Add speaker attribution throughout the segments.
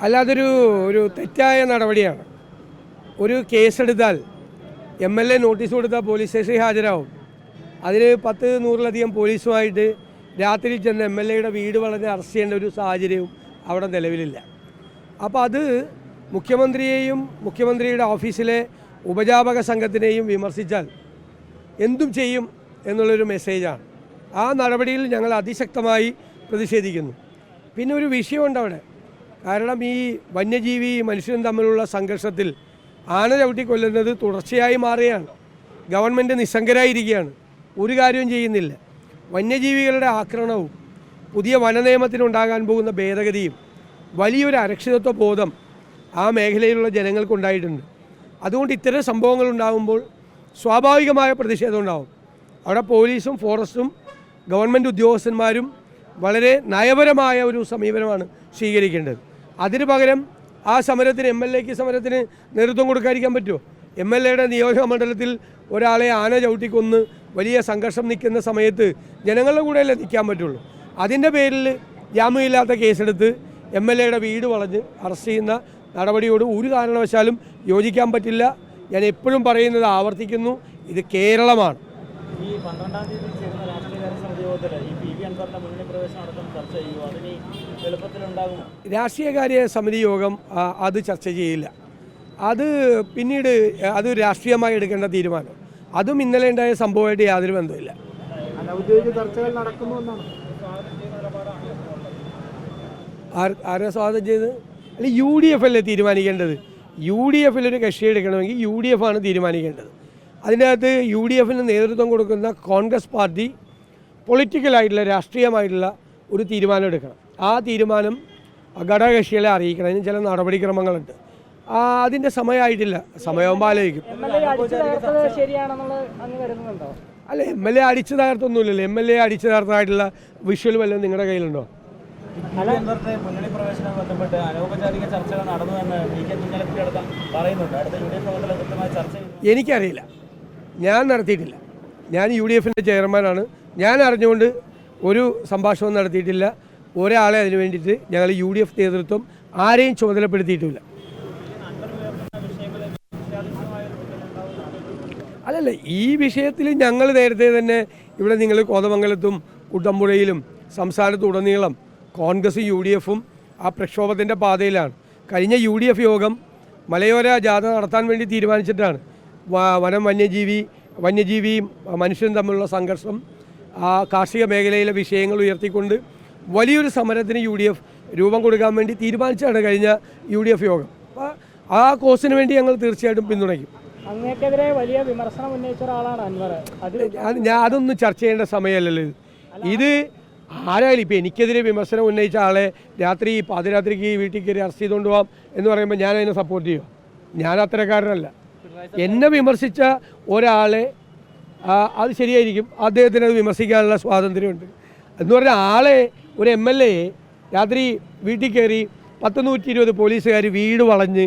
Speaker 1: അല്ലാതൊരു ഒരു തെറ്റായ നടപടിയാണ്. ഒരു കേസെടുത്താൽ MLA നോട്ടീസ് കൊടുത്താൽ പോലീസ് സ്റ്റേഷനിൽ ഹാജരാകും. അതിന് 10-100ലധികം പോലീസുമായിട്ട് രാത്രി ചെന്ന് MLAയുടെ വീട് വളഞ്ഞ് അറസ്റ്റ് ചെയ്യേണ്ട ഒരു സാഹചര്യവും അവിടെ നിലവിലില്ല. അപ്പോൾ അത് മുഖ്യമന്ത്രിയെയും മുഖ്യമന്ത്രിയുടെ ഓഫീസിലെ ഉപജാപക സംഘത്തിനെയും വിമർശിച്ചാൽ എന്തും ചെയ്യും എന്നുള്ളൊരു മെസ്സേജാണ്. ആ നടപടിയിൽ ഞങ്ങൾ അതിശക്തമായി പ്രതിഷേധിക്കുന്നു. പിന്നെ ഒരു വിഷയമുണ്ട് അവിടെ. കാരണം ഈ വന്യജീവി മനുഷ്യനും തമ്മിലുള്ള സംഘർഷത്തിൽ ആന ചവിട്ടി കൊല്ലുന്നത് തുടർച്ചയായി മാറുകയാണ്. ഗവൺമെൻറ് നിസ്സംഗരായിരിക്കുകയാണ്, ഒരു കാര്യവും ചെയ്യുന്നില്ല. വന്യജീവികളുടെ ആക്രമണവും പുതിയ വനനിയമത്തിനുണ്ടാകാൻ പോകുന്ന ഭേദഗതിയും വലിയൊരു അരക്ഷിതത്വ ബോധം ആ മേഖലയിലുള്ള ജനങ്ങൾക്കുണ്ടായിട്ടുണ്ട്. അതുകൊണ്ട് ഇത്തരം സംഭവങ്ങൾ ഉണ്ടാകുമ്പോൾ സ്വാഭാവികമായ പ്രതിഷേധം ഉണ്ടാകും. അവിടെ പോലീസും ഫോറസ്റ്റും ഗവൺമെൻറ് ഉദ്യോഗസ്ഥന്മാരും വളരെ നയപരമായ ഒരു സമീപനമാണ് സ്വീകരിക്കേണ്ടത്. അതിന് പകരം ആ സമരത്തിന് MLAക്ക് സമരത്തിന് നേതൃത്വം കൊടുക്കാതിരിക്കാൻ പറ്റുമോ? MLAയുടെ നിയോജക മണ്ഡലത്തിൽ ഒരാളെ ആന ചവിട്ടിക്കൊന്ന് വലിയ സംഘർഷം നിൽക്കുന്ന സമയത്ത് ജനങ്ങളുടെ കൂടെയല്ലേ നിൽക്കാൻ പറ്റുള്ളൂ. അതിൻ്റെ പേരിൽ ജാമ്യമില്ലാത്ത കേസെടുത്ത് MLAയുടെ വീട് വളഞ്ഞ് അറസ്റ്റ് ചെയ്യുന്ന നടപടിയോട് ഒരു കാരണവശാലും യോജിക്കാൻ പറ്റില്ല. ഞാൻ എപ്പോഴും പറയുന്നത് ആവർത്തിക്കുന്നു, ഇത് കേരളമാണ്.
Speaker 2: ഈ 12-ാം തീയതി ചേരുന്ന രാഷ്ട്രീയകാര്യ സമിതി യോഗത്തിൽ ഈ PV അൻവറിന്റെ മുന്നണി പ്രവേശനം അടക്കം ചർച്ച ചെയ്യുമോ? അതിന് എളുപ്പത്തിലുണ്ടാകും?
Speaker 1: രാഷ്ട്രീയകാര്യ സമിതി യോഗം അത് ചർച്ച ചെയ്യില്ല. അത് പിന്നീട് അത് രാഷ്ട്രീയമായി എടുക്കേണ്ട തീരുമാനം. അതും ഇന്നലെ ഉണ്ടായ സംഭവമായിട്ട് യാതൊരു ബന്ധമില്ല.
Speaker 2: അനൗദ്യോഗിക ചർച്ചകൾ നടക്കുന്നുവെന്നാണ്
Speaker 1: ആരെ സ്വാഗതം ചെയ്ത്? അല്ല, UDF അല്ലേ തീരുമാനിക്കേണ്ടത്. UDFൽ ഒരു കക്ഷി എടുക്കണമെങ്കിൽ UDF ആണ് തീരുമാനിക്കേണ്ടത്. അതിൻ്റെ അകത്ത് UDFന് നേതൃത്വം കൊടുക്കുന്ന കോൺഗ്രസ് പാർട്ടി പൊളിറ്റിക്കലായിട്ടുള്ള രാഷ്ട്രീയമായിട്ടുള്ള ഒരു തീരുമാനം എടുക്കണം. ആ തീരുമാനം ഘടകകക്ഷികളെ അറിയിക്കണം. അതിന് ചില നടപടിക്രമങ്ങളുണ്ട്. അതിൻ്റെ സമയമായിട്ടില്ല. സമയമാകുമ്പോൾ ആലോചിക്കും. അല്ല, MLA അടിച്ചു തകർത്തൊന്നുമില്ലല്ലോ. MLA അടിച്ചു തകർത്തതായിട്ടുള്ള വിഷ്വൽ വല്ലതും നിങ്ങളുടെ കയ്യിലുണ്ടോ?
Speaker 2: മുന്നണി പ്രവേശനവുമായി ബന്ധപ്പെട്ട് അനൗപചാരിക ചർച്ചകൾ നടന്നുവെന്ന് PK കുഞ്ഞാലിക്കുട്ടി അടക്കം പറയുന്നുണ്ട്. അടുത്ത UDF യോഗത്തിൽ കൃത്യമായി ചർച്ച ചെയ്യുന്നു.
Speaker 1: എനിക്കറിയില്ല, ഞാൻ നടത്തിയിട്ടില്ല. ഞാൻ UDFൻ്റെ ചെയർമാനാണ്. ഞാൻ അറിഞ്ഞുകൊണ്ട് ഒരു സംഭാഷണവും നടത്തിയിട്ടില്ല. ഒരാളെ അതിന് വേണ്ടിയിട്ട് ഞങ്ങൾ UDF നേതൃത്വം ആരെയും ചുമതലപ്പെടുത്തിയിട്ടുമില്ല. അല്ലല്ല, ഈ വിഷയത്തിൽ ഞങ്ങൾ നേരത്തെ തന്നെ ഇവിടെ നിങ്ങൾ കോതമംഗലത്തും കുട്ടമ്പുഴയിലും സംസ്ഥാനത്തുടനീളം കോൺഗ്രസും UDFും ആ പ്രക്ഷോഭത്തിൻ്റെ പാതയിലാണ്. കഴിഞ്ഞ UDF യോഗം മലയോര ജാഥ നടത്താൻ വേണ്ടി തീരുമാനിച്ചിട്ടാണ്. വന്യജീവിയും മനുഷ്യനും തമ്മിലുള്ള സംഘർഷം, ആ കാർഷിക മേഖലയിലെ വിഷയങ്ങൾ ഉയർത്തിക്കൊണ്ട് വലിയൊരു സമരത്തിന് UDF രൂപം കൊടുക്കാൻ വേണ്ടി തീരുമാനിച്ചാണ് കഴിഞ്ഞ UDF യോഗം. അപ്പോൾ ആ കോഴ്സിന് വേണ്ടി ഞങ്ങൾ തീർച്ചയായിട്ടും പിന്തുണയ്ക്കും.
Speaker 2: അങ്ങേക്കെതിരെ വലിയ വിമർശനം ഉന്നയിച്ച ഒരാളാണ് അൻവർ.
Speaker 1: ഞാൻ അതൊന്നും ചർച്ച ചെയ്യേണ്ട സമയമല്ലല്ലോ ഇത്. ആരായാലും ഇപ്പോൾ എനിക്കെതിരെ വിമർശനം ഉന്നയിച്ച ആളെ രാത്രി പാതിരാത്രിക്ക് വീട്ടിൽ കയറി അറസ്റ്റ് ചെയ്തുകൊണ്ട് പോകാം എന്ന് പറയുമ്പോൾ ഞാൻ അതിനെ സപ്പോർട്ട് ചെയ്യുമോ? ഞാൻ അത്തരക്കാരനല്ല. എന്നെ വിമർശിച്ച ഒരാളെ അത് ശരിയായിരിക്കും, അദ്ദേഹത്തിന് അത് വിമർശിക്കാനുള്ള സ്വാതന്ത്ര്യമുണ്ട്. എന്ന് പറഞ്ഞാൽ ആളെ ഒരു MLA രാത്രി വീട്ടിൽ കയറി 10-120 പോലീസുകാർ വീട് വളഞ്ഞ്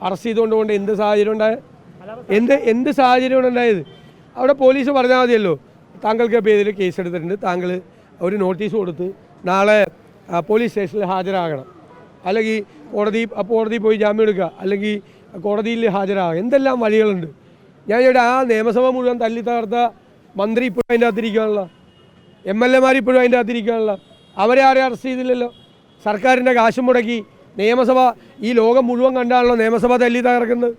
Speaker 1: അറസ്റ്റ് ചെയ്തുകൊണ്ട് എന്ത് സാഹചര്യം ഉണ്ടായത്? എന്ത് സാഹചര്യമാണ് ഉണ്ടായത്? അവിടെ പോലീസ് പറഞ്ഞാൽ മതിയല്ലോ, താങ്കൾക്ക് പേരിൽ കേസെടുത്തിട്ടുണ്ട്, താങ്കൾ ഒരു നോട്ടീസ് കൊടുത്ത് നാളെ പോലീസ് സ്റ്റേഷനിൽ ഹാജരാകണം, അല്ലെങ്കിൽ കോടതി പോയി ജാമ്യം എടുക്കുക, അല്ലെങ്കിൽ കോടതിയിൽ ഹാജരാകുക. എന്തെല്ലാം വഴികളുണ്ട്. ഞാൻ ഇവിടെ ആ നിയമസഭ മുഴുവൻ തല്ലി തകർത്ത മന്ത്രി ഇപ്പോഴും അതിൻ്റെ അകത്തിരിക്കുകയാണല്ലോ, MLAമാർ ഇപ്പോഴും അതിൻ്റെ അകത്തിരിക്കുകയാണല്ലോ. അവരെ ആരെയും അറസ്റ്റ് ചെയ്തില്ലല്ലോ. സർക്കാരിൻ്റെ കാശും മുടക്കി നിയമസഭ ഈ ലോകം മുഴുവൻ കണ്ടാണല്ലോ നിയമസഭ തല്ലി തകർക്കുന്നത്.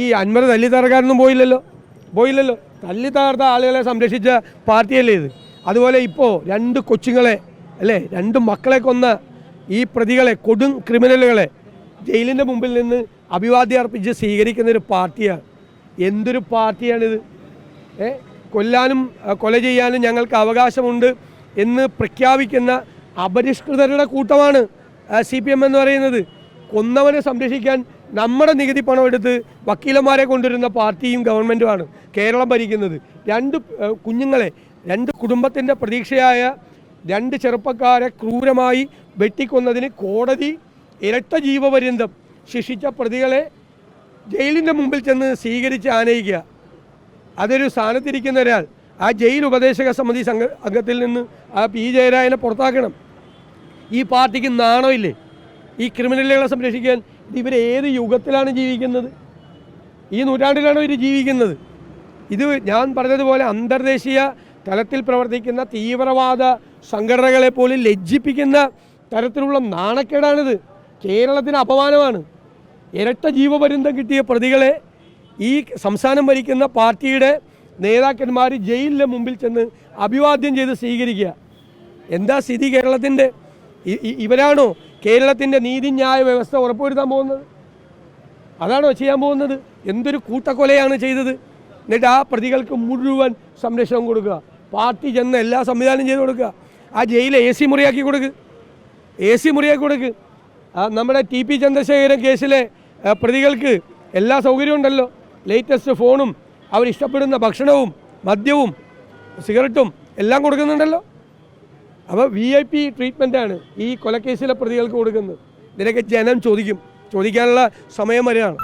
Speaker 1: ഈ അൻവർ തല്ലി തകർക്കാനൊന്നും പോയില്ലല്ലോ. തല്ലി തകർത്ത ആളുകളെ സംരക്ഷിച്ച പാർട്ടിയല്ലേ ഇത്. അതുപോലെ ഇപ്പോൾ 2 കൊച്ചുങ്ങളെ അല്ലേ, 2 മക്കളെ കൊന്ന ഈ പ്രതികളെ, കൊടും ക്രിമിനലുകളെ ജയിലിൻ്റെ മുമ്പിൽ നിന്ന് അഭിവാദ്യം അർപ്പിച്ച് സ്വീകരിക്കുന്നൊരു പാർട്ടിയാണ്. എന്തൊരു പാർട്ടിയാണിത്? കൊല്ലാനും കൊല ചെയ്യാനും ഞങ്ങൾക്ക് അവകാശമുണ്ട് എന്ന് പ്രഖ്യാപിക്കുന്ന അപരിഷ്കൃതരുടെ കൂട്ടമാണ് CPM എന്ന് പറയുന്നത്. കൊന്നവനെ സംരക്ഷിക്കാൻ നമ്മുടെ നികുതി പണം എടുത്ത് വക്കീലന്മാരെ കൊണ്ടുവരുന്ന പാർട്ടിയും ഗവൺമെൻറ്റുമാണ് കേരളം ഭരിക്കുന്നത്. 2 കുഞ്ഞുങ്ങളെ, 2 കുടുംബത്തിൻ്റെ പ്രതീക്ഷയായ 2 ചെറുപ്പക്കാരെ ക്രൂരമായി വെട്ടിക്കൊന്നതിന് കോടതി ഇരട്ട ജീവപര്യന്തം ശിക്ഷിച്ച പ്രതികളെ ജയിലിൻ്റെ മുമ്പിൽ ചെന്ന് സ്വീകരിച്ച് ആനയിക്കുക. അതൊരു സ്ഥാനത്തിരിക്കുന്ന ഒരാൾ ആ ജയിൽ ഉപദേശക സമിതി അംഗത്തിൽ നിന്ന് ആ P. ജയരാജനെ പുറത്താക്കണം. ഈ പാർട്ടിക്ക് നാണമില്ലേ? ഈ ക്രിമിനലുകളെ സംരക്ഷിക്കാൻ? ഇവർ ഏത് യുഗത്തിലാണ് ജീവിക്കുന്നത്? ഈ നൂറ്റാണ്ടിലാണോ ഇവർ ജീവിക്കുന്നത്? ഇത് ഞാൻ പറഞ്ഞതുപോലെ അന്തർദേശീയ തലത്തിൽ പ്രവർത്തിക്കുന്ന തീവ്രവാദ സംഘടനകളെ പോലും ലജ്ജിപ്പിക്കുന്ന തരത്തിലുള്ള നാണക്കേടാണിത്. കേരളത്തിന് അപമാനമാണ്. ഇരട്ട ജീവപര്യന്തം കിട്ടിയ പ്രതികളെ ഈ സംസ്ഥാനം ഭരിക്കുന്ന പാർട്ടിയുടെ നേതാക്കന്മാർ ജയിലിൻ്റെ മുമ്പിൽ ചെന്ന് അഭിവാദ്യം ചെയ്ത് സ്വീകരിക്കുക. എന്താ സ്ഥിതി കേരളത്തിൻ്റെ? ഇവരാണോ കേരളത്തിൻ്റെ നീതിന്യായ വ്യവസ്ഥ ഉറപ്പുവരുത്താൻ പോകുന്നത്? അതാണോ ചെയ്യാൻ പോകുന്നത്? എന്തൊരു കൂട്ടക്കൊലയാണ് ചെയ്തത്. എന്നിട്ട് ആ പ്രതികൾക്ക് മുഴുവൻ സംരക്ഷണം കൊടുക്കുക. പാർട്ടി ചെന്ന് എല്ലാ സംവിധാനം ചെയ്ത് കൊടുക്കുക. ആ ജയിലിൽ AC മുറിയാക്കി കൊടുക്കുക. AC മുറിയാക്കി കൊടുക്കുക. നമ്മുടെ TP ചന്ദ്രശേഖരൻ കേസിലെ പ്രതികൾക്ക് എല്ലാ സൗകര്യവും ഉണ്ടല്ലോ. ലേറ്റസ്റ്റ് ഫോണും അവരിഷ്ടപ്പെടുന്ന ഭക്ഷണവും മദ്യവും സിഗരറ്റും എല്ലാം കൊടുക്കുന്നുണ്ടല്ലോ. അപ്പോൾ VIP ട്രീറ്റ്മെൻറ്റാണ് ഈ കൊലക്കേസിലെ പ്രതികൾക്ക് കൊടുക്കുന്നത്. ഇതിനൊക്കെ ജനം ചോദിക്കും. ചോദിക്കാനുള്ള സമയം വരെയാണ്.